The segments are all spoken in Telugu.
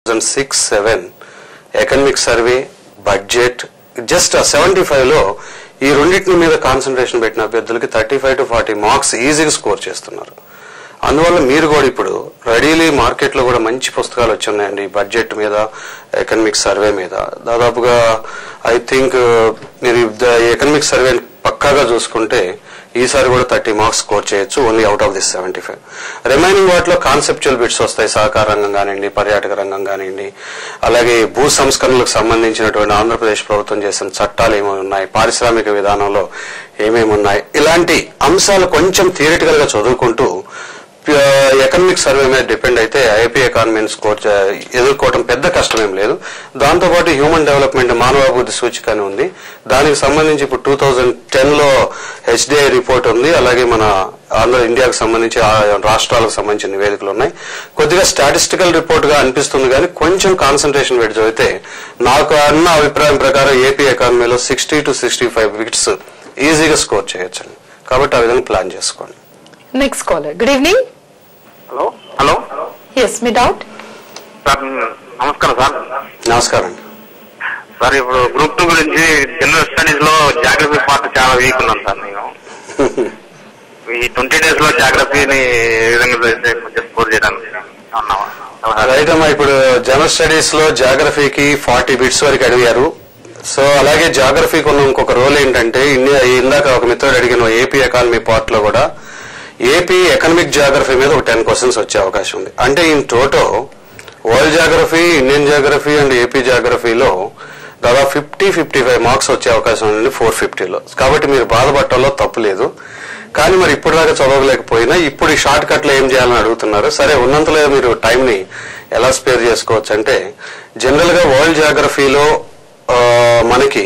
2006-7 ఎకనామిక్ సర్వే బడ్జెట్ జస్ట్ 75లో ఈ రెండింటి మీద కాన్సన్ట్రేషన్ పెట్టిన అభ్యర్థులకి 35 to 40 మార్క్స్ ఈజీగా స్కోర్ చేస్తున్నారు. అందువల్ల మీరు కూడా ఇప్పుడు రెడీలీ మార్కెట్లో కూడా మంచి పుస్తకాలు వచ్చి ఉన్నాయండి బడ్జెట్ మీద, ఎకనామిక్ సర్వే మీద. దాదాపుగా ఐ థింక్ మీరు ఎకనామిక్ సర్వే పక్కాగా చూసుకుంటే ఈసారి కూడా 30 మార్క్స్ స్కోర్ చేయొచ్చు only out of this 75. Remaining వాటిలో కాన్సెప్చువల్ బిట్స్ వస్తాయి. సహకార రంగం కానివ్వండి, పర్యాటక రంగం కానివ్వండి, అలాగే భూ సంస్కరణలకు సంబంధించినటువంటి ఆంధ్రప్రదేశ్ ప్రభుత్వం చేసిన చట్టాలు ఏమేమి ఉన్నాయి, పారిశ్రామిక విధానంలో ఏమేమి ఉన్నాయి, ఇలాంటి అంశాలు కొంచెం థియరిటికల్ గా చదువుకుంటూ ఎకనామిక్ సర్వే మీద డిపెండ్ అయితే ఐపీ ఎకానమీని స్కోర్ ఎదుర్కోవడం పెద్ద కష్టమేం లేదు. దాంతోపాటు హ్యూమన్ డెవలప్మెంట్ మానవాభివృద్ధి సూచిక అని ఉంది. దానికి సంబంధించి ఇప్పుడు 2010లో హెచ్డిఐ రిపోర్ట్ ఉంది. అలాగే మన ఇండియాకు సంబంధించి రాష్ట్రాలకు సంబంధించిన నివేదికలు ఉన్నాయి. కొద్దిగా స్టాటిస్టికల్ రిపోర్ట్ గా అనిపిస్తుంది కానీ కొంచెం కాన్సన్ట్రేషన్ పెట్టి చదివితే నాకు అన్న అభిప్రాయం ప్రకారం ఏపీ ఎకానమీలో 60 to 65 వికెట్స్ ఈజీగా స్కోర్ చేయొచ్చండి. కాబట్టి ఆ విధంగా ప్లాన్ చేసుకోండి. Next caller. Good evening. Hello hello yes, మీ డౌట్. సార్ నమస్కారం సార్. నమస్కారం సార్, ఇప్పుడు గ్రూప్ 2 గురించి జనరల్ స్టడీస్ లో జాగ్రఫీ పార్ట్ చాలా వీక్ ఉన్నాను సార్. నేను ఈ 20 days లో జాగ్రఫీని ఏ విధంగా కొంచెం స్కోర్ చేయడానికి రైట్ అమ్మా. ఇప్పుడు జనరల్ స్టడీస్ లో జాగ్రఫీకి 40 బిట్స్ వరకు అడిగారు. సో అలాగే జాగ్రఫీకి ఉన్న ఇంకొక రోల్ ఏంటంటే ఇందాక ఒక మిత్రుడు అడిగిన ఏపీ ఎకానమీ పార్ట్ లో కూడా ఏపీ ఎకనామిక్ జాగ్రఫీ మీద ఒక 10 questions వచ్చే అవకాశం ఉంది. అంటే in total world geography, Indian geography and AP జాగ్రఫీలో దాదాపు 50-55 మార్క్స్ వచ్చే అవకాశం ఉంది 450లో. కాబట్టి మీరు బాధపడటంలో తప్పు లేదు. కానీ మరి ఇప్పటిదాకా చదవలేకపోయినా ఇప్పుడు ఈ షార్ట్ కట్ లో ఏం చేయాలని అడుగుతున్నారు. సరే, ఉన్నంతలో మీరు టైం ని ఎలా స్పేర్ చేసుకోవచ్చు అంటే జనరల్ గా వరల్డ్ జాగ్రఫీలో మనకి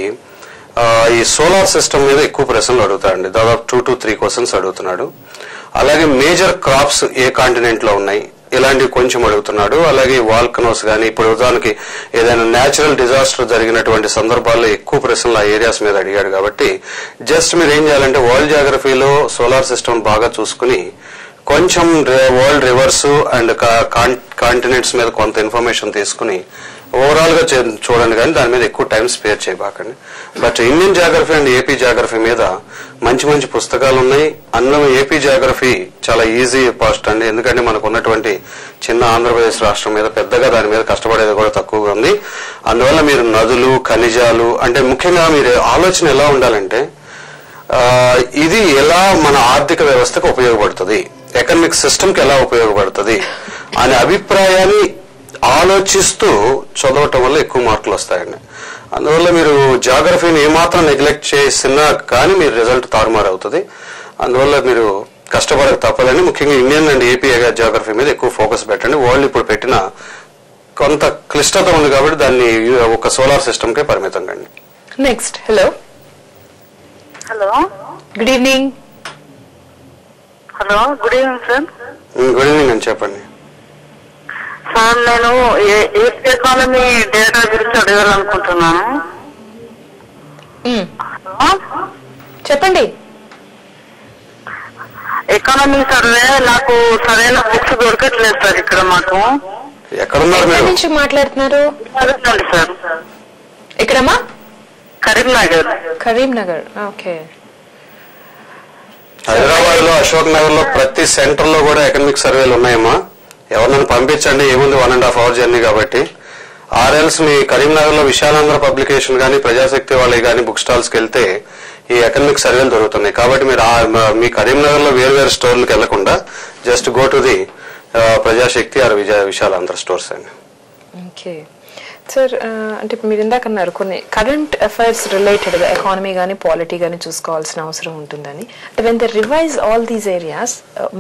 ఈ సోలార్ సిస్టమ్ మీద ఎక్కువ ప్రశ్నలు అడుగుతాడండి. దాదాపు 2 to 3 questions అడుగుతున్నాడు. అలాగే మేజర్ క్రాప్స్ ఏ కాంటినెంట్ లో ఉన్నాయి ఇలాంటివి కొంచెం అడుగుతున్నాడు. అలాగే వాల్కనోస్ గానీ, ఇప్పుడు ఉదాహరణకి ఏదైనా న్యాచురల్ డిజాస్టర్ జరిగినటువంటి సందర్భాల్లో ఎక్కువ ప్రశ్నలు ఆ ఏరియాస్ మీద అడిగాడు. కాబట్టి జస్ట్ మీరు ఏం చేయాలంటే వరల్డ్ జాగ్రఫీలో సోలార్ సిస్టమ్ బాగా చూసుకుని కొంచెం వరల్డ్ రివర్స్ అండ్ కాంటినెంట్స్ మీద కొంత ఇన్ఫర్మేషన్ తీసుకుని ఓవరాల్ గా చూడండి, కానీ దాని మీద ఎక్కువ టైం స్పేర్ చేయబాకండి. But Indian geography and AP geography మీద మంచి మంచి పుస్తకాలు ఉన్నాయి. అందులో ఏపీ జాగ్రఫీ చాలా ఈజీ పాస్ట్ అండి. ఎందుకంటే మనకు ఉన్నటువంటి చిన్న ఆంధ్రప్రదేశ్ రాష్ట్రం మీద పెద్దగా దాని మీద కష్టపడేది కూడా తక్కువగా ఉంది. అందువల్ల మీరు నదులు, ఖనిజాలు అంటే ముఖ్యంగా మీరు ఆలోచన ఎలా ఉండాలంటే ఇది ఎలా మన ఆర్థిక వ్యవస్థకు ఉపయోగపడుతుంది, ఎకనామిక్ సిస్టమ్ కి ఎలా ఉపయోగపడుతుంది అనే అభిప్రాయాన్ని ఆలోచిస్తూ చదవటం వల్ల ఎక్కువ మార్కులు వస్తాయండి. అందువల్ల మీరు జాగ్రఫీని ఏమాత్రం నెగ్లెక్ట్ చేసినా కానీ మీరు రిజల్ట్ తారుమారు అవుతుంది. అందువల్ల మీరు కష్టపడక తప్పదని ముఖ్యంగా ఇండియన్ అండ్ ఏపీ జాగ్రఫీ మీద ఎక్కువ ఫోకస్ పెట్టండి. వరల్డ్ ఇప్పుడు పెట్టిన కొంత క్లిష్టత ఉంది కాబట్టి దాన్ని ఒక సోలార్ సిస్టమ్ కే పరిమితం కండి. Next. Hello hello, good evening. Hello, good evening sir. Good evening అని చెప్పండి సార్. నేను ఏపీ ఎకానమీ డేటా గురించి అడగాలనుకుంటున్నాను. చెప్పండి. ఎకానమీ సర్వే నాకు సరైన బుక్స్ దొరకట్లేదు సార్ ఇక్కడ మాకు. ఎక్కడున్నారు మీరు? నుంచి మాట్లాడుతున్నారు సార్? ఎక్కడమ్మా? కరీంనగర్. కరీంనగర్. ఓకే. హైదరాబాద్ లో అశోక్ నగర్ లో ప్రతి సెంటర్ లో కూడా ఎకనామిక్ సర్వేలు ఉన్నాయమ్మా. ఎవరినైనా పంపించండి, ఏముంది 1.5 hour జర్నీ కాబట్టి. ఆర్ఎల్స్ మీ కరీంనగర్ లో విశాలాంధ్ర పబ్లికేషన్ గానీ, ప్రజాశక్తి వాళ్ళకి గానీ బుక్ స్టాల్స్ కి వెళ్తే ఈ ఎకనామిక్ సర్వేలు దొరుకుతున్నాయి. కాబట్టి మీరు మీ కరీంనగర్ లో వేరు వేరు స్టోర్లకు వెళ్లకుండా just go to the Prajasakti or Visalandhra stores అండి. Okay sir. అంటే మీరు ఇందాక అన్నారు కొన్ని కరెంట్ అఫైర్స్ రిలేటెడ్ గా ఎకానమీ గానీ పాలిటీ గానీ చూసుకోవాల్సిన అవసరం ఉంటుందని. When they revise all these areas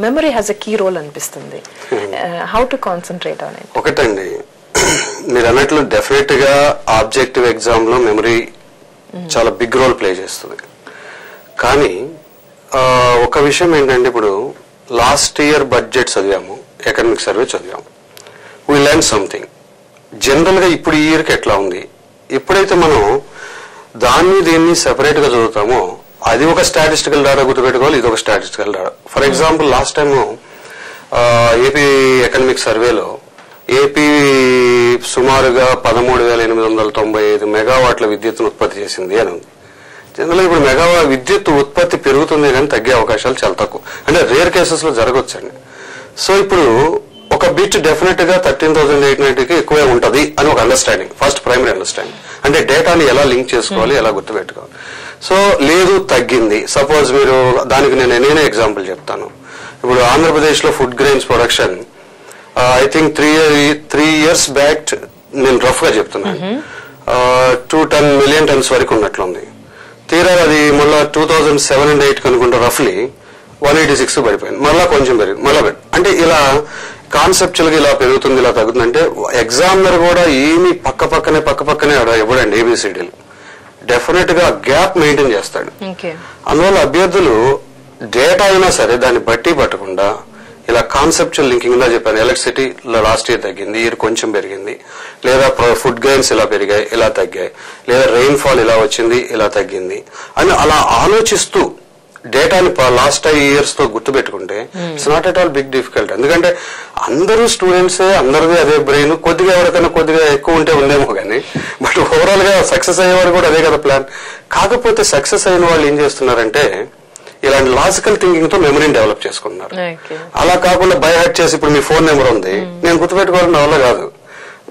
memory has a key role అనిపిస్తుంది. How to concentrate on it? ఒకటండి, మీరు అన్నట్లు డెఫినెట్ గా ఆబ్జెక్టివ్ ఎగ్జామ్ లో మెమరీ చాలా బిగ్ రోల్ ప్లే చేస్తుంది. కానీ ఒక విషయం ఏంటంటే ఇప్పుడు లాస్ట్ ఇయర్ బడ్జెట్ చదివాము, ఎకనామిక్ సర్వే చదివాము, వీ లెర్న్ సంథింగ్. జనరల్ గా ఇప్పుడు ఈ ఇయర్కి ఎట్లా ఉంది, ఎప్పుడైతే మనం దీన్ని సెపరేట్ గా చదువుతామో అది ఒక స్టాటిస్టికల్ డాటా గుర్తుపెట్టుకోవాలి, ఇది ఒక statistical data. For example last time AP economic సర్వేలో ఏపీ సుమారుగా 13,895 మెగావాట్ల విద్యుత్తును ఉత్పత్తి చేసింది అని ఉంది. జనరల్గా ఇప్పుడు విద్యుత్ ఉత్పత్తి పెరుగుతుంది కానీ తగ్గే అవకాశాలు చాలా తక్కువ, అంటే రేర్ కేసెస్ లో జరగవచ్చండి. సో ఇప్పుడు ఒక బిట్ డెఫినెట్ గా 13,890కి ఎక్కువే ఉంటది అని ఒక అండర్స్టాండింగ్, ఫస్ట్ ప్రైమరీ అండర్స్టాండింగ్. అంటే డేటాని ఎలా లింక్ చేసుకోవాలి, ఎలా గుర్తుపెట్టుకోవాలి. సో లేదు తగ్గింది, సపోజ్ మీరు దానికి నేనే ఎగ్జాంపుల్ చెప్తాను. ఇప్పుడు ఆంధ్రప్రదేశ్ లో food grains production I think 3 years back, నేను రఫ్ గా చెప్తున్నాను, 210 million tons వరకు ఉన్నట్లుంది. తీరా అది మళ్ళీ 2007 and 2008 అనుకుంటా రఫ్లీ 186 పడిపోయింది, మళ్ళా కొంచెం పెరిగింది, మళ్ళా అంటే ఇలా కాన్సెప్చువల్ గా ఇలా పెరుగుతుంది ఇలా తగ్గుతుంది. అంటే ఎగ్జామినర్ కూడా ఏమి పక్కనే ఇవ్వడండి ఏబిసిడీలు, డెఫినెట్ గా గ్యాప్ మెయింటైన్ చేస్తాడు. అందువల్ల అభ్యర్థులు డేటా అయినా సరే దాన్ని బట్టి పట్టకుండా ఇలా కాన్సెప్చువల్ లింకింగ్ ఇలా చెప్పాను, ఎలక్ట్రిసిటీ లాస్ట్ ఇయర్ తగ్గింది, ఇయర్ కొంచెం పెరిగింది, లేదా ఫుడ్ గెయిన్స్ ఇలా పెరిగాయి ఇలా తగ్గాయి, లేదా రెయిన్ ఫాల్ ఇలా వచ్చింది ఇలా తగ్గింది అని అలా ఆలోచిస్తూ డేటాని లాస్ట్ 5 years తో గుర్తుపెట్టుకుంటే it's not at all big difficult. ఎందుకంటే అందరూ స్టూడెంట్సే, అందరిది అదే బ్రెయిన్, కొద్దిగా ఎవరికైనా కొద్దిగా ఎక్కువ ఉంటే ఉందేమో కానీ బట్ ఓవరాల్ గా సక్సెస్ అయ్యేవాడు కూడా అదే కదా ప్లాన్. కాకపోతే సక్సెస్ అయిన వాళ్ళు ఏం చేస్తున్నారంటే ఇలాంటి లాజికల్ థింకింగ్ తో మెమరీని డెవలప్ చేసుకుంటున్నారు. అలా కాకుండా బై హార్ట్ చేసి ఇప్పుడు మీ ఫోన్ నెంబర్ ఉంది, నేను గుర్తుపెట్టుకోవాలని నా వల్ల కాదు,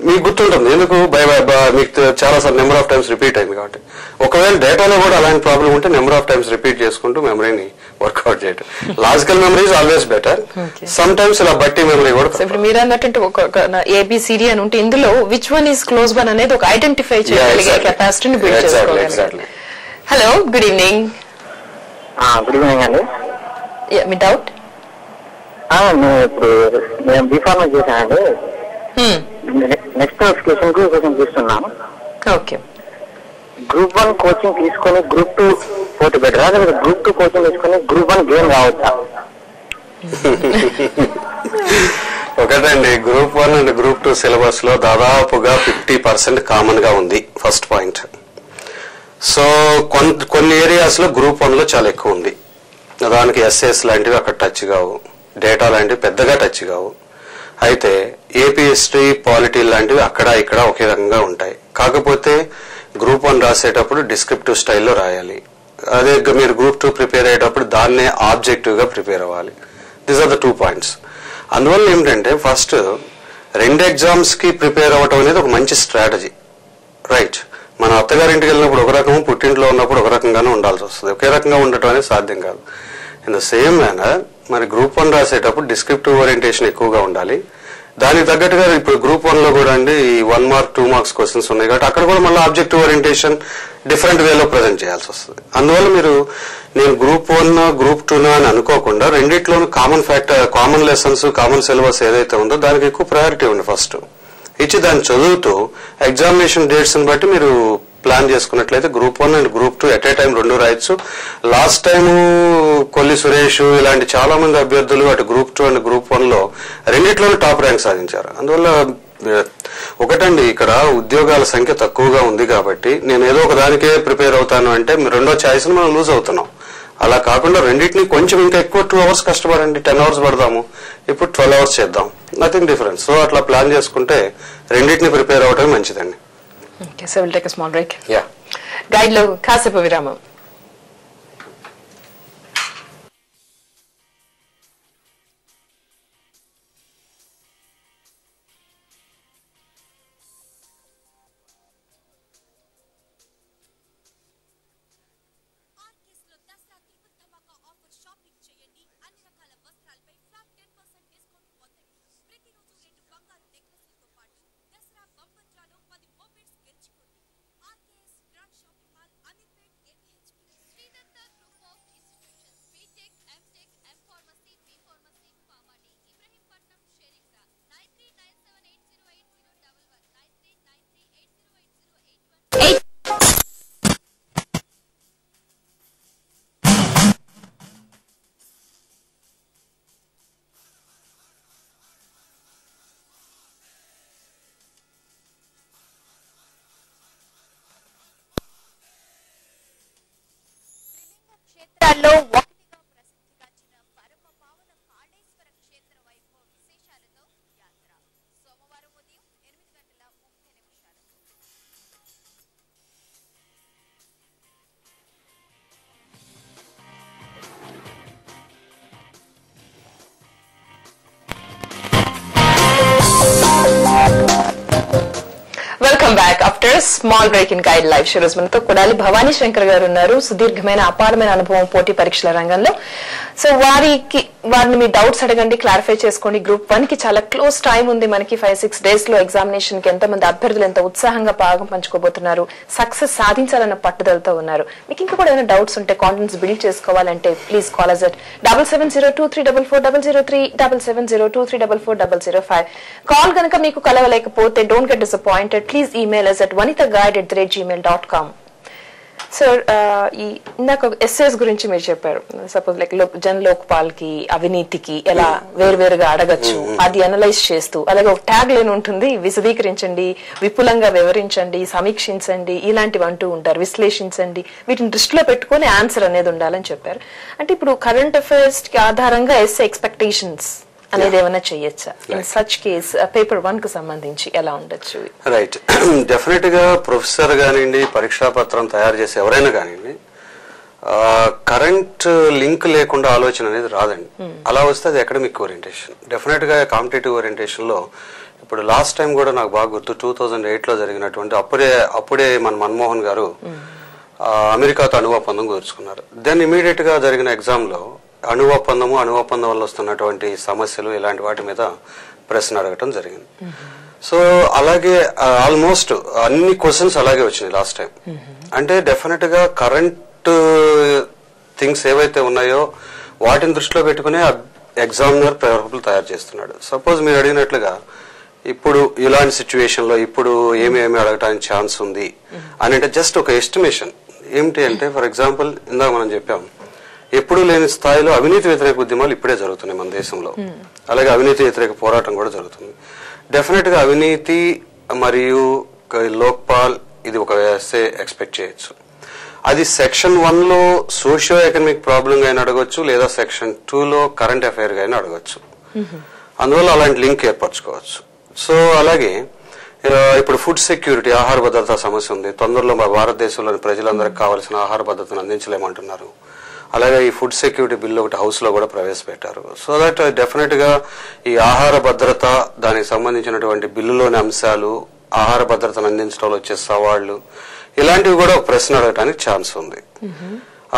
మీకు గుర్తుంటుంది, ఎందుకు మీకు చాలా sir number of times repeat అయింది కాబట్టి. ఒకవేళ డేటాలో కూడా అలాంటి ప్రాబ్లం ఉంటే నెంబర్ ఆఫ్ టైమ్స్ రిపీట్ చేసుకుంటూ మెమరీని వర్క్అవుట్ చేయడం. Logical memory is always better, some times ఇలా బట్టి మెమరీ కూడా. ఇప్పుడు మీరు అన్నట్టు ఒక ఏబిసిడి అని ఉంటే ఇందులో which one is close one అనేది ఒక ఐడెంటిఫై చేయగలిగే కెపాసిటీని బిల్డ్ చేసుకోవాలి. Hello, good evening. Good evening అండి. మీ డౌట్? ఇప్పుడు నేను బీఫార్మసీ చేశానండి. నెక్స్ట్ నోటిఫికేషన్ కు కోచింగ్ తీసుకున్నాను. ఓకే. గ్రూప్ 1 కోచింగ్ తీసుకొని గ్రూప్ 2 పోటీ బెటరా, లేదా గ్రూప్ 2 కోచింగ్ తీసుకొని గ్రూప్ 1 గెయిన్ కావచ్చా? ఒకటండి, గ్రూప్ 1 అండ్ గ్రూప్ 2 సిలబస్ లో దాదాపుగా 50% కామన్ గా ఉంది, ఫస్ట్ పాయింట్. సో కొన్ని ఏరియాస్ లో గ్రూప్ 1 లో చాలా ఎక్కువ ఉంది, దానికి ఎస్ఎస్ లాంటివి అక్కడ టచ్ కావు, డేటా లాంటివి పెద్దగా టచ్ కావు. అయితే ఏపీ హిస్టరీ, పాలిటీ లాంటివి అక్కడ ఇక్కడ ఒకే రకంగా ఉంటాయి. కాకపోతే గ్రూప్ 1 రాసేటప్పుడు డిస్క్రిప్టివ్ స్టైల్లో రాయాలి, అదే మీరు గ్రూప్ 2 ప్రిపేర్ అయ్యేటప్పుడు దాన్నే ఆబ్జెక్టివ్ గా ప్రిపేర్ అవ్వాలి. These are the 2 points. అందువల్ల ఏమిటంటే ఫస్ట్ 2 ఎగ్జామ్స్ కి ప్రిపేర్ అవ్వటం అనేది ఒక మంచి స్ట్రాటజీ, రైట్. మన అత్తగారింటికి వెళ్ళినప్పుడు ఒక రకం, పుట్టింట్లో ఉన్నప్పుడు ఒక రకంగానే ఉండాల్సి వస్తుంది, ఒకే రకంగా ఉండటం అనేది సాధ్యం కాదు. ఇన్ ద సేమ్ మేనర్ మరి గ్రూప్ 1 రాసేటప్పుడు డిస్క్రిప్టివ్ ఓరియంటేషన్ ఎక్కువగా ఉండాలి. దానికి తగ్గట్టుగా ఇప్పుడు గ్రూప్ 1 లో కూడా అండి 1 mark 2 marks క్వశ్చన్స్ ఉన్నాయి కాబట్టి అక్కడ కూడా మళ్ళీ ఆబ్జెక్టివ్ ఓరియంటేషన్ డిఫరెంట్ వేలో ప్రజెంట్ చేయాల్సి వస్తుంది. అందువల్ల మీరు నేను గ్రూప్ 1 గ్రూప్ 2 అని అనుకోకుండా రెండిట్లోనూ కామన్ లెసన్స్, కామన్ సిలబస్ ఏదైతే ఉందో దానికి ఎక్కువ ప్రయారిటీ ఉంది ఫస్ట్ ఇచ్చి దాన్ని చదువుతూ ఎగ్జామినేషన్ డేట్స్ ని బట్టి మీరు ప్లాన్ చేసుకున్నట్లయితే group 1 and group 2 at a time 2 రాయొచ్చు. లాస్ట్ టైము కొల్లి సురేష్ ఇలాంటి చాలా మంది అభ్యర్థులు అటు గ్రూప్ 2 అండ్ గ్రూప్ 1 లో రెండిట్లోనూ టాప్ ర్యాంక్ సాధించారు. అందువల్ల ఒకటండి, ఇక్కడ ఉద్యోగాల సంఖ్య తక్కువగా ఉంది కాబట్టి నేను ఏదో ఒక దానికే ప్రిపేర్ అవుతాను అంటే రెండో ఛాయిస్ ని మనం లూజ్ అవుతున్నాం. అలా కాకుండా రెండింటిని కొంచెం ఇంకా ఎక్కువ 2 hours కష్టపడండి, 10 hours పడదాము, ఇప్పుడు 12 hours చేద్దాం, నథింగ్ డిఫరెన్స్. సో అట్లా ప్లాన్ చేసుకుంటే రెండింటిని ప్రిపేర్ అవటమే మంచిదండి. Okay, so we'll take a small break. Yeah. Guide lo kasepu viramam. క్షేత్రాల్లో ఒకటిగా ప్రసిద్ధిగాంచిన పరమ పావన కాళేశ్వర క్షేత్ర వైభవ విశేషాలతో యాత్ర సోమవారం small break in guide live show. మనతో కొడాలి భవానీ శంకర్ గారు ఉన్నారు. సుదీర్ఘమైన అపారమైన అనుభవం పోటీ పరీక్షల రంగంలో. సో వారిని మీ డౌట్స్ అడగండి, క్లారిఫై చేసుకోండి. గ్రూప్ 1 కి చాలా క్లోజ్ టైం ఉంది మనకి. 5-6 days లో ఎగ్జామినేషన్ కి ఎంతమంది అభ్యర్థులు ఎంత ఉత్సాహంగా భాగం పంచుకోబోతున్నారు, సక్సెస్ సాధించాలన్న పట్టుదలతో ఉన్నారు. మీకు ఇంకా కూడా ఏమైనా డౌట్స్ ఉంటే, కాన్ఫిడెన్స్ బిల్డ్ చేసుకోవాలంటే please call us at 7702344003 7702344005. Call కనుక మీకు కలవలేకపోతే don't get disappointed. Please email us at vanithaguide@gmail.com. Sir, ఈ ఇందాక ఎస్ఏస్ గురించి మీరు చెప్పారు. సపోజ్ లైక్ జన్ లోక్పాల్ కి, అవినీతికి ఎలా వేరువేరుగా అడగచ్చు అది అనలైజ్ చేస్తూ, అలాగే ఒక ట్యాగ్ లైన్ ఉంటుంది, విశదీకరించండి, విపులంగా వివరించండి, సమీక్షించండి, ఇలాంటివి అంటూ ఉంటారు, విశ్లేషించండి. వీటిని దృష్టిలో పెట్టుకుని ఆన్సర్ అనేది ఉండాలని చెప్పారు. అంటే ఇప్పుడు కరెంట్ అఫైర్స్ కి ఆధారంగా ఎస్ఏ ఎక్స్పెక్టేషన్స్ అనేది ఏమైనా చెయ్యొచ్చా? ఇన్ సచ్ కేస్ పేపర్ 1 కు సంబంధించి ఎలా ఉండొచ్చు? రైట్, డెఫినెట్ గా ప్రొఫెసర్ కానివ్వండి, పరీక్షా పత్రం తయారు చేసి ఎవరైనా కానివ్వండి, కరెంట్ లింక్ లేకుండా ఆలోచన అనేది రాదండి. అలా వస్తే అది అకాడమిక్ ఓరియంటేషన్. డెఫినెట్ గా కాంపిటేటివ్ ఓరియంటేషన్ లో ఇప్పుడు లాస్ట్ టైం కూడా నాకు బాగా గుర్తు, 2008 లో జరిగినటువంటి అప్పుడే మన మన్మోహన్ గారు అమెరికాతో అణు ఒప్పందం కుదుర్చుకున్నారు. దెన్ ఇమీడియట్ గా జరిగిన ఎగ్జామ్ లో అణు ఒప్పందం వల్ల వస్తున్నటువంటి సమస్యలు ఇలాంటి వాటి మీద ప్రశ్న అడగటం జరిగింది. సో అలాగే ఆల్మోస్ట్ అన్ని క్వశ్చన్స్ అలాగే వచ్చినాయి లాస్ట్ టైం. అంటే డెఫినెట్ గా కరెంట్ థింగ్స్ ఏవైతే ఉన్నాయో వాటిని దృష్టిలో పెట్టుకునే ఎగ్జామినర్ పేపర్లు తయారు చేస్తున్నాడు. సపోజ్ మీరు అడిగినట్లుగా ఇప్పుడు ఇలాంటి సిచ్యువేషన్ లో ఇప్పుడు ఏమేమి అడగటానికి ఛాన్స్ ఉంది అని అంటే జస్ట్ ఒక ఎస్టిమేషన్ ఏమిటి అంటే, ఫర్ ఎగ్జాంపుల్ ఇందాక మనం చెప్పాం, ఎప్పుడు లేని స్థాయిలో అవినీతి వ్యతిరేక ఉద్యమాలు ఇప్పుడే జరుగుతున్నాయి మన దేశంలో. అలాగే అవినీతి వ్యతిరేక పోరాటం కూడా జరుగుతుంది. డెఫినెట్ గా అవినీతి మరియు లోక్పాల్ ఇది ఒక ఎస్ఏ ఎక్స్పెక్ట్ చేయొచ్చు. అది సెక్షన్ 1 లో సోషియో ఎకనామిక్ ప్రాబ్లం అయినా అడగొచ్చు, లేదా సెక్షన్ 2 లో కరెంట్ అఫైర్ గా అయినా అడగొచ్చు. అందువల్ల అలాంటి లింక్ ఏర్పరచుకోవచ్చు. సో అలాగే ఇప్పుడు ఫుడ్ సెక్యూరిటీ, ఆహార భద్రతా సమస్య ఉంది. తొందరలో మా భారతదేశంలోని ప్రజలందరికీ కావాల్సిన ఆహార భద్రతను అందించలేమంటున్నారు. అలాగే ఈ ఫుడ్ సెక్యూరిటీ బిల్ ఒకటి హౌస్ లో కూడా ప్రవేశపెట్టారు. సో దట్ డెఫినెట్ గా ఈ ఆహార భద్రత, దానికి సంబంధించినటువంటి బిల్లులోని అంశాలు, ఆహార భద్రతను అందించడంలో వచ్చే సవాళ్లు, ఇలాంటివి కూడా ఒక ప్రశ్న అడగడానికి ఛాన్స్ ఉంది.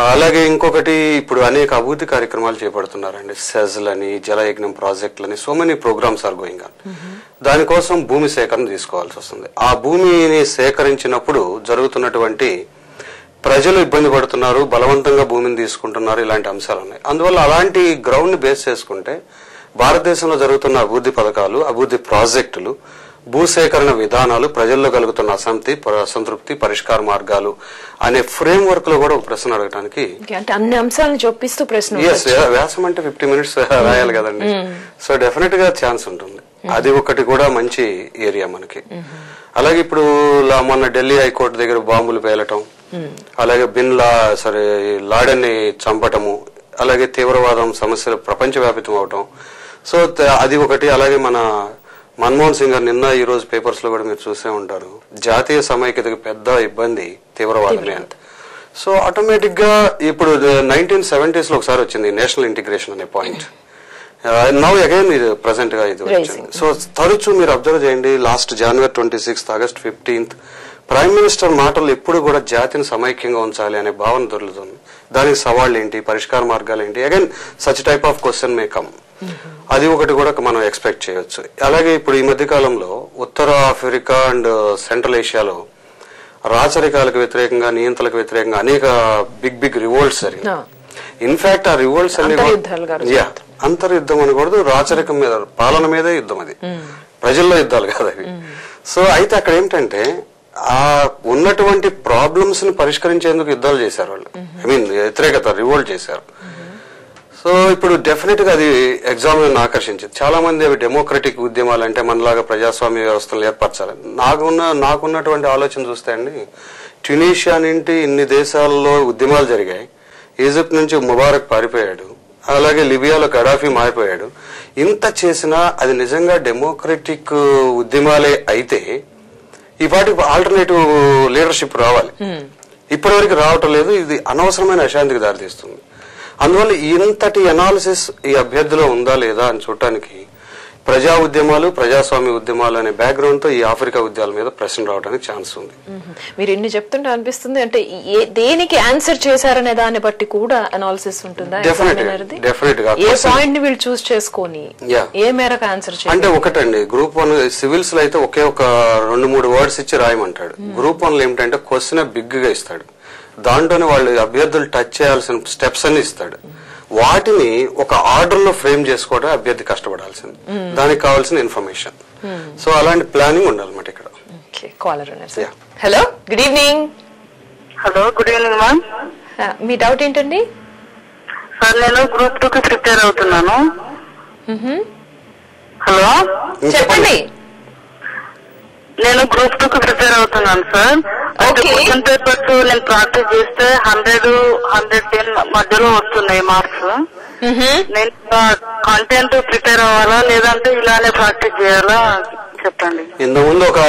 అలాగే ఇంకొకటి, ఇప్పుడు అనేక అభివృద్ధి కార్యక్రమాలు చేపడుతున్నారండి. సెజ్లని, జలయజ్ఞం ప్రాజెక్టులని, so many programmes are going on. దానికోసం భూమి సేకరణ తీసుకోవాల్సి వస్తుంది. ఆ భూమిని సేకరించినప్పుడు జరుగుతున్నటువంటి ప్రజలు ఇబ్బంది పడుతున్నారు, బలవంతంగా భూమిని తీసుకుంటున్నారు, ఇలాంటి అంశాలు ఉన్నాయి. అందువల్ల అలాంటి గ్రౌండ్ ని బేస్ చేసుకుంటే భారతదేశంలో జరుగుతున్న అభివృద్ధి పథకాలు, అభివృద్ధి ప్రాజెక్టులు, భూసేకరణ విధానాలు, ప్రజల్లో కలుగుతున్న అసంతృప్తి, పరిష్కార మార్గాలు అనే ఫ్రేమ్ వర్క్ లో కూడా ఒక ప్రశ్న అడగడానికి అన్ని అంశాలను చూపిస్తూ ప్రశ్న. వ్యాసం అంటే 50 minutes రాయాలి కదండి. సో డెఫినెట్ గా ఛాన్స్ ఉంటుంది. అది ఒకటి కూడా మంచి ఏరియా మనకి. అలాగే ఇప్పుడు మొన్న ఢిల్లీ హైకోర్టు దగ్గర బాంబులు పేలటం, అలాగే లాడెన్ ని చంపటము, అలాగే తీవ్రవాదం సమస్యలు ప్రపంచవ్యాపితం అవటం, సో అది ఒకటి. అలాగే మన మన్మోహన్ సింగ్ గారు నిన్న ఈ రోజు పేపర్స్ లో కూడా మీరు చూసే ఉంటారు, జాతీయ సమైక్యతకు పెద్ద ఇబ్బంది తీవ్రవాదమే అంత. సో ఆటోమేటిక్ గా ఇప్పుడు 1970s లో ఒకసారి వచ్చింది నేషనల్ ఇంటిగ్రేషన్ అనే పాయింట్. నౌ అగైన్ ఇది ప్రెసెంట్ గా ఇది వచ్చింది. సో తరచూ మీరు అబ్జర్వ్ చేయండి, last January 26th, August 15th prime minister మాటలు ఎప్పుడు కూడా జాతిని సమైక్యంగా ఉంచాలి అనే భావన దొరుకుతుంది. దానికి సవాళ్ళు ఏంటి, పరిష్కార మార్గాలు ఏంటి, again such type of question may come. అది ఒకటి కూడా మనం ఎక్స్పెక్ట్ చేయొచ్చు. అలాగే ఇప్పుడు ఈ మధ్య కాలంలో ఉత్తర ఆఫ్రికా అండ్ సెంట్రల్ ఏషియాలో రాచరికాలకు వ్యతిరేకంగా, నియంత్రణలకు వ్యతిరేకంగా అనేక బిగ్ రివోల్ట్స్ జరిగాయి. ఇన్ఫాక్ట్ ఆ రివోల్ట్స్ అన్ని అంతర్యుద్ధం అనకూడదు, రాచరికం మీద, పాలన మీదే యుద్ధం, అది ప్రజల్లో యుద్ధాలు కాదు అవి. సో అయితే అక్కడ ఏంటంటే ఆ ఉన్నటువంటి ప్రాబ్లమ్స్ ని పరిష్కరించేందుకు యుద్ధాలు చేశారు వాళ్ళు. వ్యతిరేకత, రివోల్ట్ చేశారు. సో ఇప్పుడు డెఫినెట్ గా అది ఎగ్జామ్ ఆకర్షించింది. చాలా మంది అవి డెమోక్రటిక్ ఉద్యమాలు అంటే మనలాగా ప్రజాస్వామ్య వ్యవస్థలు ఏర్పరచాలి. నాకున్నటువంటి ఆలోచన చూస్తే అండి, ట్యునీషియా నుండి ఇన్ని దేశాల్లో ఉద్యమాలు జరిగాయి. ఈజిప్ట్ నుంచి ముబారక్ పారిపోయాడు, అలాగే లిబియాలో గడాఫీ మారిపోయాడు. ఇంత చేసినా అది నిజంగా డెమోక్రటిక్ ఉద్యమాలే అయితే ఈ పాటికి ఆల్టర్నేటివ్ లీడర్షిప్ రావాలి. ఇప్పటివరకు రావటం లేదు. ఇది అనవసరమైన అశాంతికి దారితీస్తుంది. అందువల్ల ఇంతటి అనాలిసిస్ ఈ అభ్యర్థిలో ఉందా లేదా అని చూడటానికి ప్రజా ఉద్యమాలు, ప్రజాస్వామ్య ఉద్యమాలు అనే బ్యాక్గ్రౌండ్ తో ఈ ఆఫ్రికా ఉద్యమాల మీద ప్రశ్న రావడానికి ఛాన్స్ ఉంది. మీరు ఎన్ని చెప్తుంటే అనిపిస్తుంది అంటే దేనికి ఆన్సర్ చేశారనే దాన్ని బట్టి కూడా అనాలిసిస్ ఉంటుందా? డెఫినెట్ గా ఏ పాయింట్ ని వీళ్ళు చూస్ చేసుకొని ఏ మేరకు ఆన్సర్ చేయాలి అంటే ఒకటండి. గ్రూప్ 1 సివిల్స్ లో అయితే ఒకే ఒక 2-3 వర్డ్స్ ఇచ్చి రాయమంటాడు. గ్రూప్ 1 లో ఏమిటంటే క్వశ్చన్ బిగ్ గా ఇస్తాడు. దాంట్లోనే వాళ్ళు అభ్యర్థులు టచ్ చేయాల్సిన స్టెప్స్ అన్ని ఇస్తాడు. వాటిని ఒక ఆర్డర్ లో ఫ్రేమ్ చేసుకోవడం అభ్యర్థి కష్టపడాల్సింది. దానికి కావాల్సిన ఇన్ఫర్మేషన్. సో అలాంటి ప్లానింగ్ ఉండాలన్నమాట ఇక్కడ. Hello, good evening. Hello, good evening ma'am. మీ డౌట్ ఏంటండి? సార్ నేను గ్రూప్ 2 కి ప్రిపేర్ అవుతున్నాను. హలో, చెప్పండి. నేను గ్రూప్ 2 కి ప్రిపేర్ అవుతున్నాను సార్. అంటే క్వశ్చన్ పేపర్స్ నేను ప్రాక్టీస్ చేస్తే 100-110 మధ్యలో వస్తున్నాయి మార్క్స్. నేను కంటెంట్ ప్రిపేర్ అవ్వాలా లేదంటే ఇలానే ప్రాక్టీస్ చేయాలా చెప్పండి. ఇంతకుముందు ఒక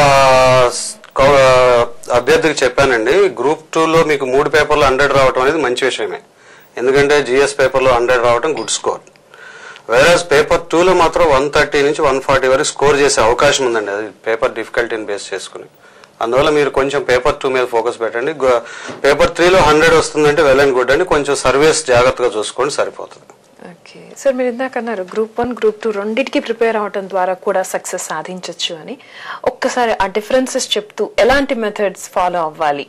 అభ్యర్థికి చెప్పానండి, గ్రూప్ 2 లో మీకు 3 పేపర్లు 100 రావడం అనేది మంచి విషయమే. ఎందుకంటే జిఎస్ పేపర్ లో 100 రావడం గుడ్ స్కోర్. వేరాజ్ పేపర్ 2 లో మాత్రం 130 నుంచి 140 వరకు స్కోర్ చేసే అవకాశం ఉందండి. అది పేపర్ డిఫికల్టీని బేస్ చేసుకుని. అందువల్ల మీరు కొంచెం పేపర్ 2 మీద ఫోకస్ పెట్టండి. పేపర్ 3 లో 100 వస్తుందంటే వెల్ అండ్ గుడ్ అండి. కొంచెం సర్వీస్ జాగ్రత్తగా చూసుకోండి, సరిపోతుంది. ఓకే సార్, మీరు ఇందాక అన్నారు గ్రూప్ 1, గ్రూప్ 2 రెండింటికి ప్రిపేర్ అవడం ద్వారా కూడా సక్సెస్ సాధించవచ్చు అని. ఒక్కసారి ఆ డిఫరెన్సెస్ చెప్తూ ఎలాంటి మెథడ్స్ ఫాలో అవ్వాలి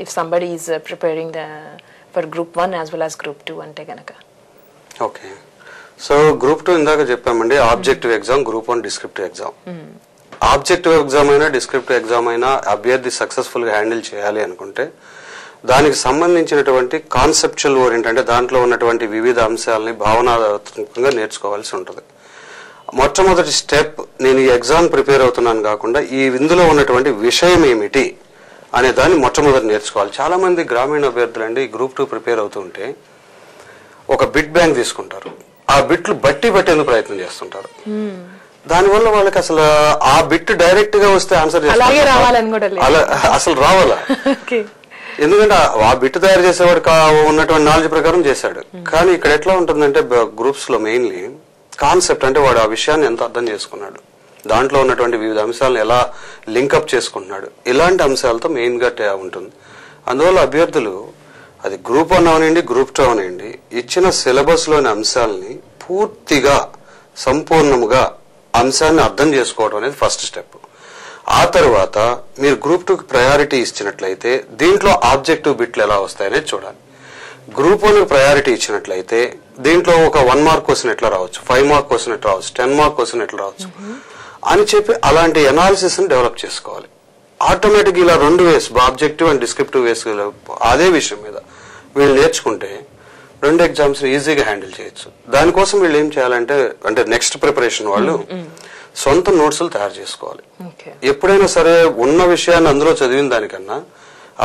if somebody is preparing for group 1 as well as group 2 అంటే గనక? ఓకే, సో గ్రూప్ 2 ఇందాక చెప్పామండి, objective exam, group 1 descriptive exam. Objective exam అయినా డిస్క్రిప్టివ్ ఎగ్జామ్ అయినా అభ్యర్థి సక్సెస్ఫుల్ గా హ్యాండిల్ చేయాలి అనుకుంటే దానికి సంబంధించినటువంటి కాన్సెప్చువల్ ఓరియంట్ అంటే దాంట్లో ఉన్నటువంటి వివిధ అంశాలని భావనాత్మకంగా నేర్చుకోవాల్సి ఉంటుంది. మొట్టమొదటి స్టెప్, నేను ఈ ఎగ్జామ్ ప్రిపేర్ అవుతున్నాను కాకుండా ఈ ఇందులో ఉన్నటువంటి విషయం ఏమిటి అనే దాన్ని మొట్టమొదటి నేర్చుకోవాలి. చాలా మంది గ్రామీణ అభ్యర్థులు అండి గ్రూప్ 2 ప్రిపేర్ అవుతుంటే ఒక బిట్ బ్యాంక్ తీసుకుంటారు. ఆ బిట్లు బట్టి పట్టేందుకు ప్రయత్నం చేస్తుంటారు. దానివల్ల వాళ్ళకి అసలు ఆ బిట్ డైరెక్ట్ గా వస్తే ఆన్సర్ అసలు రావాలా? ఎందుకంటే ఆ బిట్ తయారు చేసేవాడు ఉన్నటువంటి నాలెడ్జ్ ప్రకారం చేశాడు. కానీ ఇక్కడ ఎట్లా ఉంటుందంటే గ్రూప్స్ లో మెయిన్లీ కాన్సెప్ట్ అంటే వాడు ఆ విషయాన్ని ఎంత అర్థం చేసుకున్నాడు, దాంట్లో ఉన్నటువంటి వివిధ అంశాలను ఎలా లింకప్ చేసుకుంటున్నాడు, ఇలాంటి అంశాలతో మెయిన్ గా ఉంటుంది. అందువల్ల అభ్యర్థులు అది గ్రూప్ 1 అవనండి, గ్రూప్ 2 అవనండి, ఇచ్చిన సిలబస్ లోని అంశాలని పూర్తిగా సంపూర్ణముగా అంశాన్ని అర్థం చేసుకోవడం అనేది ఫస్ట్ స్టెప్. ఆ తర్వాత మీరు గ్రూప్ 2కి ప్రయారిటీ ఇచ్చినట్లయితే దీంట్లో ఆబ్జెక్టివ్ బిట్లు ఎలా వస్తాయనేది చూడాలి. గ్రూప్ 1కి ప్రయారిటీ ఇచ్చినట్లయితే దీంట్లో ఒక 1 మార్క్ క్వశ్చన్ ఎట్లా రావచ్చు, 5 మార్క్ క్వశ్చన్ ఎట్లా రావచ్చు, 10 మార్క్ క్వశ్చన్ ఎట్లా రావచ్చు అని చెప్పి అలాంటి అనాలిసిస్ ని డెవలప్ చేసుకోవాలి. ఆటోమేటిక్ ఇలా 2 వేస్, ఆబ్జెక్టివ్ అండ్ డిస్క్రిప్టివ్ వేస్ అదే విషయం మీద వీళ్ళు నేర్చుకుంటే 2 ఎగ్జామ్స్ ఈజీగా హ్యాండిల్ చేయొచ్చు. దానికోసం వీళ్ళు ఏం చేయాలంటే అంటే నెక్స్ట్ ప్రిపరేషన్ వాళ్ళు సొంత నోట్స్లు తయారు చేసుకోవాలి. ఎప్పుడైనా సరే ఉన్న విషయాన్ని అందులో చదివిన దానికన్నా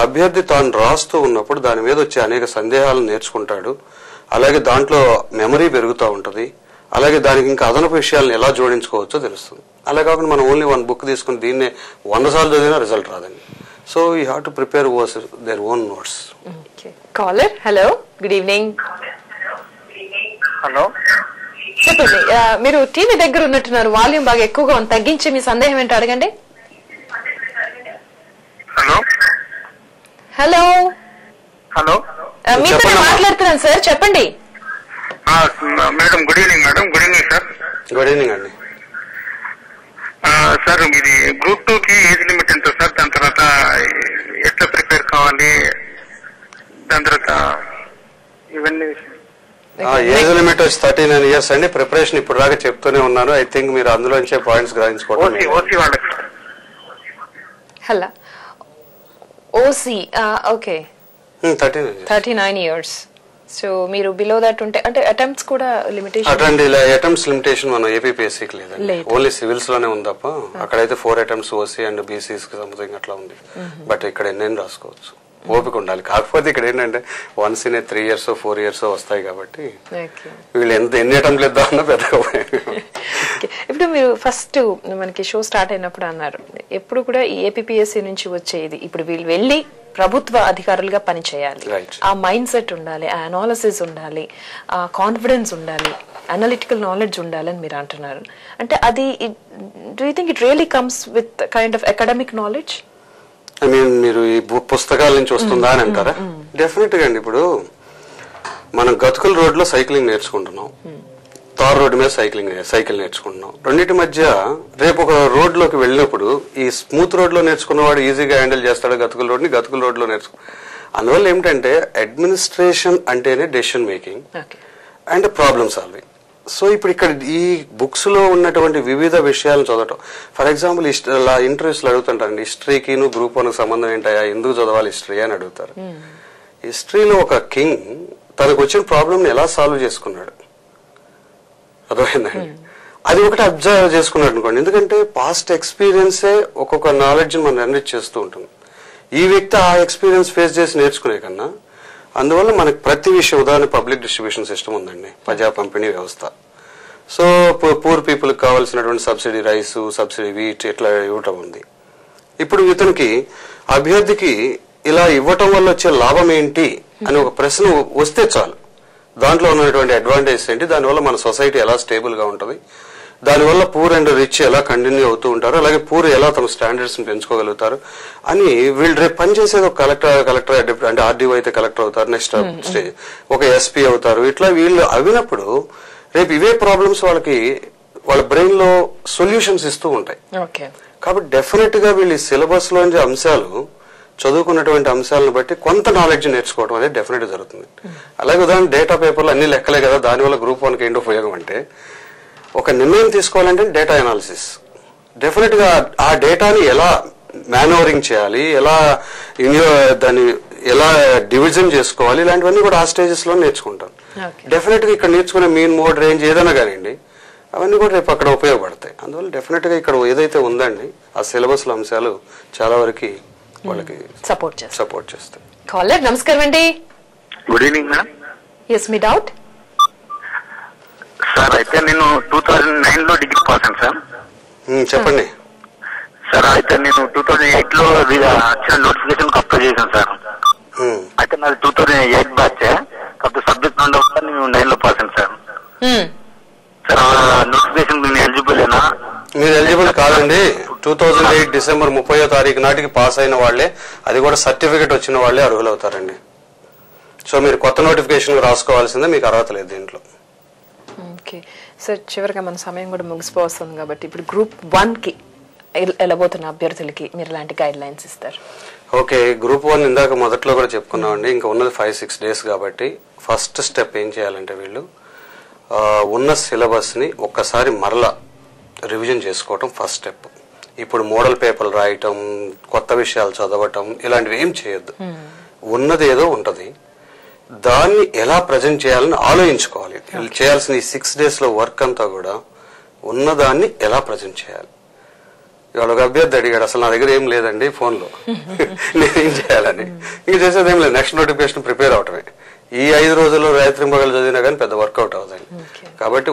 అభ్యర్థి తాను రాస్తూ ఉన్నప్పుడు దాని మీద వచ్చే అనేక సందేహాలను నేర్చుకుంటాడు. అలాగే దాంట్లో మెమరీ పెరుగుతూ ఉంటది. అలాగే దానికి ఇంకా అదనపు విషయాలను ఎలా జోడించుకోవచ్చో తెలుస్తుంది. అలా కాకుండా మనం ఓన్లీ 1 బుక్ తీసుకుని దీన్నే 100 సార్లు చదివినా రిజల్ట్ రాదండి. So you have to prepare their own notes. Caller, hello, good evening. Hello, చెప్పండి. మీరు టీవీ దగ్గర ఉన్నట్టున్నారు, వాల్యూమ్ బాగా ఎక్కువగా ఉంది, తగ్గించి మీ సందేహం ఏంటో అడగండి. హలో హలో హలో మీతో మాట్లాడుతున్నాను సార్, చెప్పండి. Madam good evening. Madam good evening sir. Good evening అండి. సార్ ఇది గ్రూప్ 2కి ఏజ్ లిమిట్ ఎంత సార్? దాని తర్వాత ఎట్లా ప్రిపేర్ కావాలి, దాని తర్వాత ఇవన్నీ ఏజ్ లిమిట్ వచ్చి 39 years అండి. ప్రిపరేషన్ ఇప్పుడు దాకా చెప్తూనే ఉన్నాను. ఐ థింక్ మీరు అందులోంచే పాయింట్స్ గ్రహించుకోవడం. Hello, OC, okay, 39 years. So మీరు బిలో దట్ ఉంటే అంటే అటెంప్ట్స్ కూడా లిమిటేషన్? అటెంప్ట్ అటెంప్ట్స్ లిమిటేషన్ మన ఏపీపీఎస్సీకి లేదండి, ఓన్లీ సివిల్స్ లోనే ఉంది తప్ప. అక్కడైతే 4 attempts ఓసీ అండ్ బీసీస్ కి సంథింగ్ అట్లా ఉంది. బట్ ఇక్కడ ఎన్నైనా రాసుకోవచ్చు, ఓపిక ఉండాలి. కాకపోతే ఇక్కడ ఏంటంటే వన్స్ ఇన్ 3 years 4 years వస్తాయి కాబట్టి వీళ్ళు ఎన్ని అటెంప్ట్లు ఇద్దామన్నా పెద్దగా. ఇప్పుడు మీరు ఫస్ట్ మనకి షో స్టార్ట్ అయినప్పుడు అన్నారు ఎప్పుడు కూడా ఏపీపీఎస్సీ నుంచి వచ్చేది ఇప్పుడు వీళ్ళు వెళ్ళి ప్రభుత్వ అధికారులుగా పనిచేయాలి, ఆ మైండ్ సెట్ ఉండాలి, ఆ అనాలిసిస్ ఉండాలి, ఆ కాన్ఫిడెన్స్ ఉండాలి అనలిటికల్ నాలెడ్జ్ ఉండాలని మీరు అంటున్నారు. అంటే అది do you think it really comes with kind of academic knowledge? I mean మీరు ఈ పుస్తకాల నుంచి వస్తుందా అని అంటారా? డెఫినెట్ గా అండి. ఇప్పుడు మనం గతుకుల రోడ్లో సైక్లింగ్ నేర్చుకుంటున్నాం, తార్ రోడ్డు మీద సైకిల్ నేర్చుకుంటున్నాం. రెండింటి మధ్య రేపు ఒక రోడ్లోకి వెళ్ళినప్పుడు ఈ స్మూత్ రోడ్లో నేర్చుకున్నవాడు ఈజీగా హ్యాండిల్ చేస్తాడు గతుకుల రోడ్లో అందువల్ల ఏమిటంటే అడ్మినిస్ట్రేషన్ అంటేనే decision making and problem solving. So ఇప్పుడు ఇక్కడ ఈ బుక్స్ లో ఉన్నటువంటి వివిధ విషయాలను చదవటం. ఫర్ ఎగ్జాంపుల్ ఇంటర్వ్యూస్ లో అడుగుతుంటారండి, హిస్టరీకి గ్రూప్ 1 సంబంధం ఏంటయా, ఎందుకు చదవాలి హిస్టరీ అని అడుగుతారు. హిస్టరీలో ఒక కింగ్ తనకు వచ్చిన ప్రాబ్లమ్ ని ఎలా సాల్వ్ చేసుకున్నాడు, అర్థమైందండి? అది ఒకటి అబ్జర్వ్ చేసుకున్నాడు అనుకోండి. ఎందుకంటే పాస్ట్ ఎక్స్పీరియన్సే ఒక్కొక్క నాలెడ్జ్ మనం ఎన్రిచ్ చేస్తూ ఉంటుంది. ఈ వ్యక్తి ఆ ఎక్స్పీరియన్స్ ఫేస్ చేసి నేర్చుకునే కన్నా అందువల్ల మనకి ప్రతి విషయం, ఉదాహరణ పబ్లిక్ డిస్ట్రిబ్యూషన్ సిస్టమ్ ఉందండి, ప్రజా పంపిణీ వ్యవస్థ. సో పూర్ పీపుల్ కావాల్సినటువంటి సబ్సిడీ రైస్, సబ్సిడీ వీట్ ఇట్లా ఇవ్వటం ఉంది. ఇప్పుడు ఇతనికి అభ్యర్థికి ఇలా ఇవ్వటం వల్ల వచ్చే లాభం ఏంటి అని ఒక ప్రశ్న వస్తే చాలు. దాంట్లో ఉన్నటువంటి అడ్వాంటేజ్ ఏంటి, దానివల్ల మన సొసైటీ ఎలా స్టేబుల్ గా ఉంటుంది, దానివల్ల పూర్ అండ్ రిచ్ ఎలా కంటిన్యూ అవుతూ ఉంటారు, అలాగే పూర్ ఎలా తమ స్టాండర్డ్స్ ని పెంచుకోగలుగుతారు అని. వీళ్ళు రేపు పనిచేసేది ఒక కలెక్టర్ అంటే ఆర్డీఓ అయితే కలెక్టర్ అవుతారు, నెక్స్ట్ స్టేజ్ ఒక ఎస్పీ అవుతారు. ఇట్లా వీళ్ళు అవినప్పుడు రేపు ఇవే ప్రాబ్లమ్స్ వాళ్ళ బ్రెయిన్ లో సొల్యూషన్స్ ఇస్తూ ఉంటాయి. కాబట్టి డెఫినెట్ గా వీళ్ళు సిలబస్ లోని అంశాలు, చదువుకున్నటువంటి అంశాలను బట్టి కొంత నాలెడ్జ్ నేర్చుకోవడం అనేది డెఫినెట్ జరుగుతుంది. అలాగే ఉదాహరణ డేటా పేపర్లు అన్ని లెక్కలే కదా, దానివల్ల గ్రూప్ 1కి ఏంటో ఉపయోగం అంటే ఒక నిర్ణయం తీసుకోవాలంటే డేటా అనాలిసిస్. డెఫినెట్ గా ఆ డేటాని ఎలా మేనోవరింగ్ చేయాలి, దాన్ని ఎలా డివిజన్ చేసుకోవాలి, ఇలాంటివన్నీ కూడా ఆ స్టేజెస్ లో నేర్చుకుంటాం. డెఫినెట్ గా ఇక్కడ నేర్చుకునే మీన్, మోడ్, రేంజ్ ఏదైనా కానివ్వండి, అవన్నీ కూడా రేపు అక్కడ ఉపయోగపడతాయి. అందువల్ల డెఫినెట్ గా ఇక్కడ ఏదైతే ఉందండి ఆ సిలబస్ లో అంశాలు చాలా వరకు వాళ్ళకి సపోర్ట్ చేస్తాయి. కాలర్ నమస్కారం అండి. Good evening madam. ఎస్, మీ డౌట్? సార్ అయితే నేను 2009 లో డిగ్రీ పాస్ అయ్యాను సార్. చెప్పండి సార్. అయితే నేను 2008 లో వచ్చిన నోటిఫికేషన్ అప్లై చేశాను సార్. అయితే నాది 2008 బ్యాచ్, కాకపోతే సబ్జెక్ట్ నుండి నేను 9 లో పాస్ అయ్యాను సార్. సార్ నోటిఫికేషన్ నేను ఎలిజిబుల్ ఏనా? మీరు ఎలిజిబుల్ కాదండి. 2008 డిసెంబర్ 30వ తారీఖు నాటికి పాస్ అయిన వాళ్లే, అది కూడా సర్టిఫికెట్ వచ్చిన వాళ్లే అర్హులు అవుతారండి. సో మీరు కొత్త నోటిఫికేషన్ రాసుకోవాల్సిందే, మీకు అర్హత లేదు దీంట్లో. ఓకే సార్, చివరిగా మన సమయం కూడా ముగిసిపోతుంది కాబట్టి ఇప్పుడు గ్రూప్ 1కి వెళ్ళబోతున్న అభ్యర్థులకి మీరు ఎలాంటి గైడ్ లైన్స్ ఇస్తారు? ఓకే, గ్రూప్ 1 ఇందాక మొదట్లో కూడా చెప్పుకున్నామండి. ఇంకా ఉన్నది 5-6 డేస్ కాబట్టి ఫస్ట్ స్టెప్ ఏం చేయాలంటే వీళ్ళు ఉన్న సిలబస్ ని ఒక్కసారి మరలా రివిజన్ చేసుకోవటం ఫస్ట్ స్టెప్. ఇప్పుడు మోడల్ పేపర్లు రాయటం, కొత్త విషయాలు చదవటం ఇలాంటివి ఏం చేయొద్దు. ఉన్నది ఏదో ఉంటది, దాన్ని ఎలా ప్రజెంట్ చేయాలని ఆలోచించుకోవాలి. చేయాల్సిన ఈ 6 days లో వర్క్ అంతా కూడా ఉన్నదాన్ని ఎలా ప్రజెంట్ చేయాలి. ఇవాళ ఒక అభ్యర్థి అడిగాడు, అసలు నా దగ్గర ఏం లేదండి ఫోన్లో, నేనేం చేయాలని. ఇంక చేసేది ఏం లేదు, నెక్స్ట్ నోటిఫికేషన్ ప్రిపేర్ అవటమే. ఈ 5 రోజుల్లో రాత్రి మగలు చదివినా కానీ పెద్ద వర్కౌట్ అవుతుంది. కాబట్టి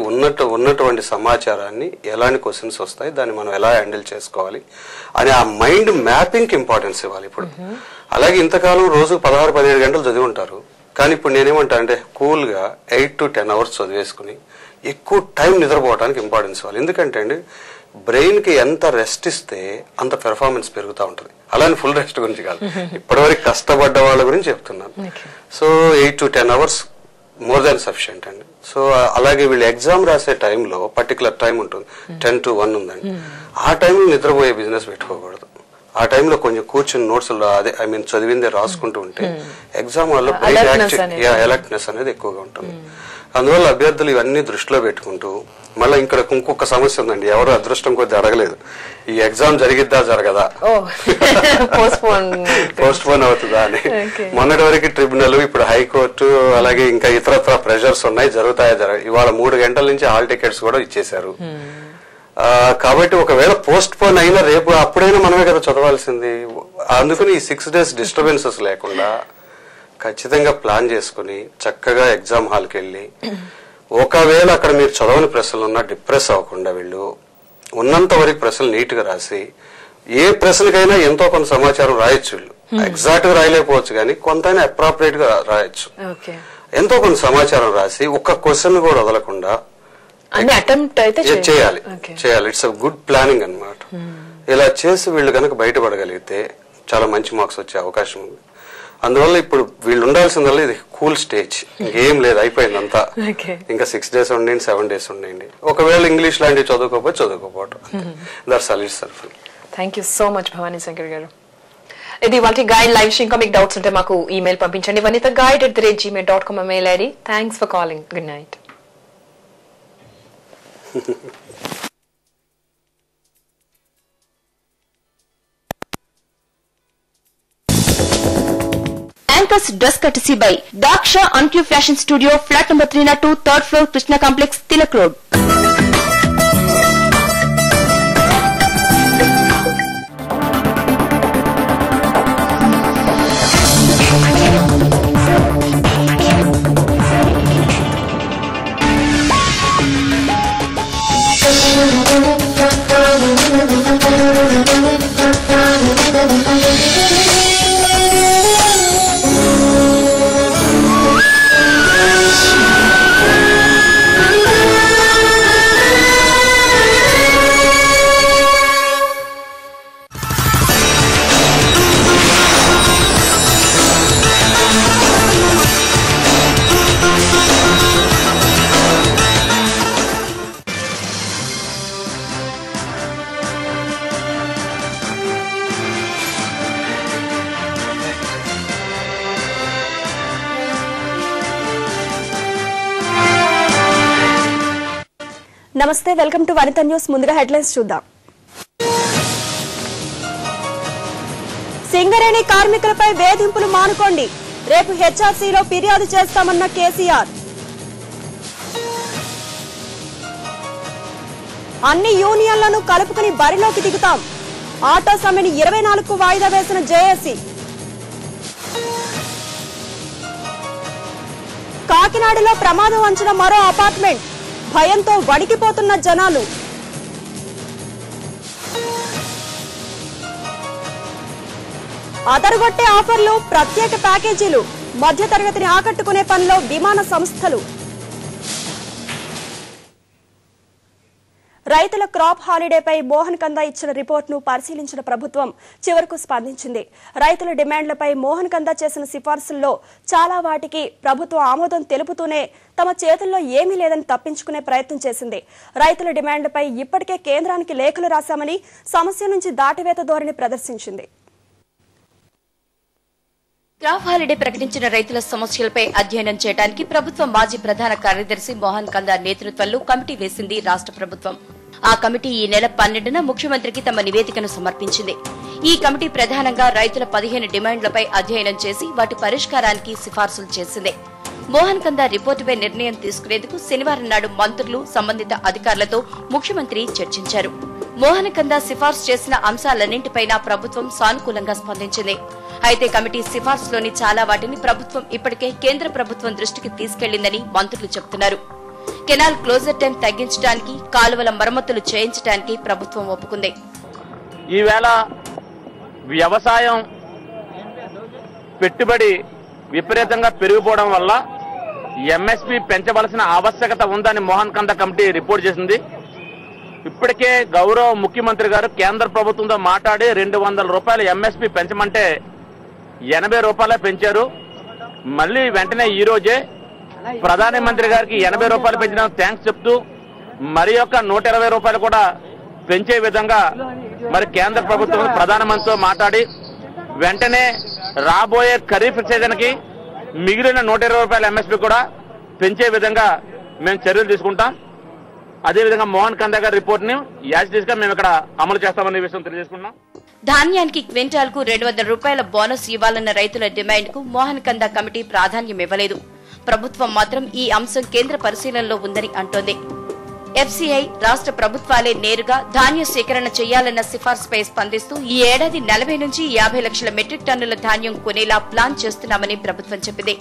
ఉన్నటువంటి సమాచారాన్ని ఎలాంటి క్వశ్చన్స్ వస్తాయి, దాన్ని మనం ఎలా హ్యాండిల్ చేసుకోవాలి అని ఆ మైండ్ మ్యాపింగ్ కి ఇంపార్టెన్స్ ఇవ్వాలి ఇప్పుడు. అలాగే ఇంతకాలం రోజు 16-17 గంటలు చదివి ఉంటారు, కానీ ఇప్పుడు నేనేమంటా అంటే కూల్ గా 8 to 10 hours చదివేసుకుని ఎక్కువ టైం నిద్రపోవడానికి ఇంపార్టెన్స్ ఇవ్వాలి. ఎందుకంటే అండి బ్రెయిన్ కి ఎంత రెస్ట్ ఇస్తే అంత పెర్ఫార్మెన్స్ పెరుగుతూ ఉంటుంది. అలానే ఫుల్ రెస్ట్ గురించి కాదు, ఇప్పటివరకు కష్టపడ్డ వాళ్ళ గురించి చెప్తున్నాను. So 8 to 10 hours more than sufficient అండి. సో అలాగే వీళ్ళు ఎగ్జామ్ రాసే టైంలో పర్టికులర్ టైం ఉంటుంది, 10 to 1 ఉందండి. ఆ టైంలో నిద్రపోయే బిజినెస్ పెట్టుకోకూడదు. ఆ టైంలో కొంచెం కూర్చుని నోట్స్ అదే చదివిందే రాసుకుంటూ ఉంటే ఎగ్జామ్ వల్ల అలర్ట్నెస్ అనేది ఎక్కువగా ఉంటుంది. అందువల్ల అభ్యర్థులు ఇవన్నీ దృష్టిలో పెట్టుకుంటూ, మళ్ళీ ఇక్కడ ఇంకొక సమస్య ఉందండి, ఎవరు అదృష్టం కొద్ది అడగలేదు, ఈ ఎగ్జామ్ జరిగిద్దా జరగదా, పోస్ట్ పోన్ అవుతుందా అని. మొన్నటి వరకు ట్రిబ్యునల్, ఇప్పుడు హైకోర్టు, అలాగే ఇంకా ఇతరత్ర ప్రెషర్స్ ఉన్నాయి, జరుగుతాయా ఇవాళ 3 గంటల నుంచి హాల్ టికెట్స్ కూడా ఇచ్చేశారు. కాబట్టి ఒకవేళ పోస్ట్ పోన్ అయినా రేపు అప్పుడైనా మనమే కదా చదవాల్సింది. అందుకని ఈ 6 days డిస్టర్బెన్సెస్ లేకుండా ఖచ్చితంగా ప్లాన్ చేసుకుని చక్కగా ఎగ్జామ్ హాల్కి వెళ్ళి, ఒకవేళ అక్కడ మీరు చదవని ప్రశ్నలు ఉన్నా డిప్రెస్ అవ్వకుండా వీళ్ళు ఉన్నంత వరకు ప్రశ్నలు నీట్ గా రాసి, ఏ ప్రశ్నకైనా ఎంతో కొంత సమాచారం రాయొచ్చు. వీళ్ళు ఎగ్జాక్ట్ గా రాయలేకపోవచ్చు, కానీ కొంతైనా అప్రాప్రియేట్ గా రాయొచ్చు. ఎంతో కొంత సమాచారం రాసి ఒక్క క్వశ్చన్ కూడా వదలకుండా అటెంప్ట్ అయితే చేయాలి. ఇట్స్ అ గుడ్ ప్లానింగ్ అన్నమాట. ఇలా చేసి వీళ్ళు కనుక బయటపడగలిగితే చాలా మంచి మార్క్స్ వచ్చే అవకాశం ఉంది. అందువల్ల ఇప్పుడు వీళ్ళు ఉండాల్సిందల్లా ఇది కూల్ స్టేజ్, ఇంకేం లేదు, అయిపోయింది అంతా. ఇంకా 6 days ఉండండి, 7 days ఉండండి. ఒకవేళ ఇంగ్లీష్ లాంటివి చదువుకోపోవటం. That's all itself. Thank you so much Bhavani Shankar గారు. ఇది వాటి గైడ్ లైవ్ షో. ఇంకా మీకు డౌట్స్ ఉంటే మాకు ఈమెయిల్ పంపించండి. vanithaguide@gmail.com mail ID. Thanks for calling. Good night. Anchors dress courtesy by Daksha Ancu Fashion Studio, flat number 302, 3rd floor, Krishna Complex, Tilak Road. నమస్తే, వెల్కమ్ టు వనిత న్యూస్. ముందుగా హెడ్లైన్స్ చూద్దాం. సింగరేణి కార్మికులపై వేధింపులు మానుకోండి, రేపు హెచ్ఆర్సీలో ఫిర్యాదు చేస్తామన్న కేసీఆర్. అన్ని యూనియన్లను కలుపుకుని బరిలోకి దిగుతాం, ఆటో సమ్మెని 24కు వాయిదా వేసిన జేఏసీ. కాకినాడలో ప్రమాదం అంచనా మరో అపార్ట్మెంట్, భయంతో వణికిపోతున్న జనాలు. అదరగొట్టే ఆఫర్లు, ప్రత్యేక ప్యాకేజీలు, మధ్యతరగతిని ఆకట్టుకునే పనిలో విమాన సంస్థలు. రైతుల క్రాప్ హాలిడేపై మోహన్ కందా ఇచ్చిన రిపోర్టును పరిశీలించిన ప్రభుత్వం చివరకు స్పందించింది. రైతుల డిమాండ్లపై మోహన్ కందా చేసిన సిఫార్సుల్లో చాలా వాటికి ప్రభుత్వం ఆమోదం తెలుపుతూనే తమ చేతుల్లో ఏమీ లేదని తప్పించుకునే ప్రయత్నం చేసింది. రైతుల డిమాండ్లపై ఇప్పటికే కేంద్రానికి లేఖలు రాశామని సమస్య నుంచి దాటివేత ధోరణి ప్రదర్శించింది. క్రాప్ హాలిడే ప్రకటించిన రైతుల సమస్యలపై అధ్యయనం చేయడానికి ప్రభుత్వం మాజీ ప్రధాన కార్యదర్శి మోహన్ కందా నేతృత్వంలో కమిటీ వేసింది రాష్ట ప్రభుత్వం. ఆ కమిటీ ఈ నెల 12న ముఖ్యమంత్రికి తమ నివేదికను సమర్పించింది. ఈ కమిటీ ప్రధానంగా రైతుల 15 డిమాండ్లపై అధ్యయనం చేసి వాటి పరిష్కారానికి సిఫార్సులు చేసింది. మోహన్ కందా రిపోర్టుపై నిర్ణయం తీసుకునేందుకు శనివారం నాడు మంత్రులు, సంబంధిత అధికారులతో ముఖ్యమంత్రి చర్చించారు. మోహన్ కందా సిఫార్సు చేసిన అంశాలన్నింటిపైనా ప్రభుత్వం సానుకూలంగా స్పందించింది. అయితే కమిటీ సిఫార్సులోని చాలా వాటిని ప్రభుత్వం ఇప్పటికే కేంద్ర ప్రభుత్వం దృష్టికి తీసుకెళ్లిందని మంత్రులు చెబుతున్నారు. కెనాల్ క్లోజర్ టైం తగ్గించడానికి, కాలువల మరమ్మతులు చేయించడానికి ప్రభుత్వం ఒప్పుకుంది. ఈవేళ వ్యవసాయం పెట్టుబడి విపరీతంగా పెరిగిపోవడం వల్ల ఎంఎస్పీ పెంచవలసిన ఆవశ్యకత ఉందని మోహన్ కందా కమిటీ రిపోర్ట్ చేసింది. ఇప్పటికే గౌరవ ముఖ్యమంత్రి గారు కేంద్ర ప్రభుత్వంతో మాట్లాడి 200 రూపాయలు ఎంఎస్పీ పెంచమంటే 80 రూపాయలే పెంచారు. మళ్లీ వెంటనే ఈ రోజే ప్రధానమంత్రి గారికి 80 రూపాయలు పెంచిన థ్యాంక్స్ చెప్తూ మరి యొక్క 120 రూపాయలు కూడా పెంచే విధంగా మరి కేంద్ర ప్రభుత్వం ప్రధానమంత్రితో మాట్లాడి వెంటనే రాబోయే ఖరీఫ్ సీజన్ కి మిగిలిన 120 రూపాయల ఎంఎస్పీ కూడా పెంచే విధంగా మేము చర్యలు తీసుకుంటాం. అదేవిధంగా మోహన్ కందా గారి రిపోర్ట్ ని యాజిటీస్ గా మేము ఇక్కడ అమలు చేస్తామనే విషయం తెలియజేసుకున్నాం. ధాన్యానికి క్వింటాల్ కు 200 రూపాయల బోనస్ ఇవ్వాలన్న రైతుల డిమాండ్ కు మోహన్ కందా కమిటీ ప్రాధాన్యం ఇవ్వలేదు. ప్రభుత్వం మాత్రం ఈ అంశం కేంద్ర పరిశీలనలో ఉందని అంటోంది. ఎఫ్సీఐ, రాష్ట ప్రభుత్వాలే నేరుగా ధాన్య సేకరణ చేయాలన్న సిఫార్సుపై స్పందిస్తూ ఈ ఏడాది 40 నుంచి 50 లక్షల మెట్రిక్ టన్నుల ధాన్యం కొనేలా ప్లాన్ చేస్తున్నామని ప్రభుత్వం చెప్పింది.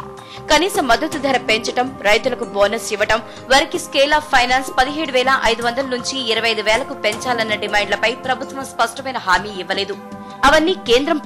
కనీస మద్దతు ధర పెంచడం, రైతులకు బోనస్ ఇవ్వడం, వారికి స్కేల్ ఆఫ్ ఫైనాన్స్ 17,500 నుంచి 25,000కు పెంచాలన్న డిమాండ్లపై ప్రభుత్వం స్పష్టమైన హామీ ఇవ్వలేదు. అవన్నీ కేంద్రం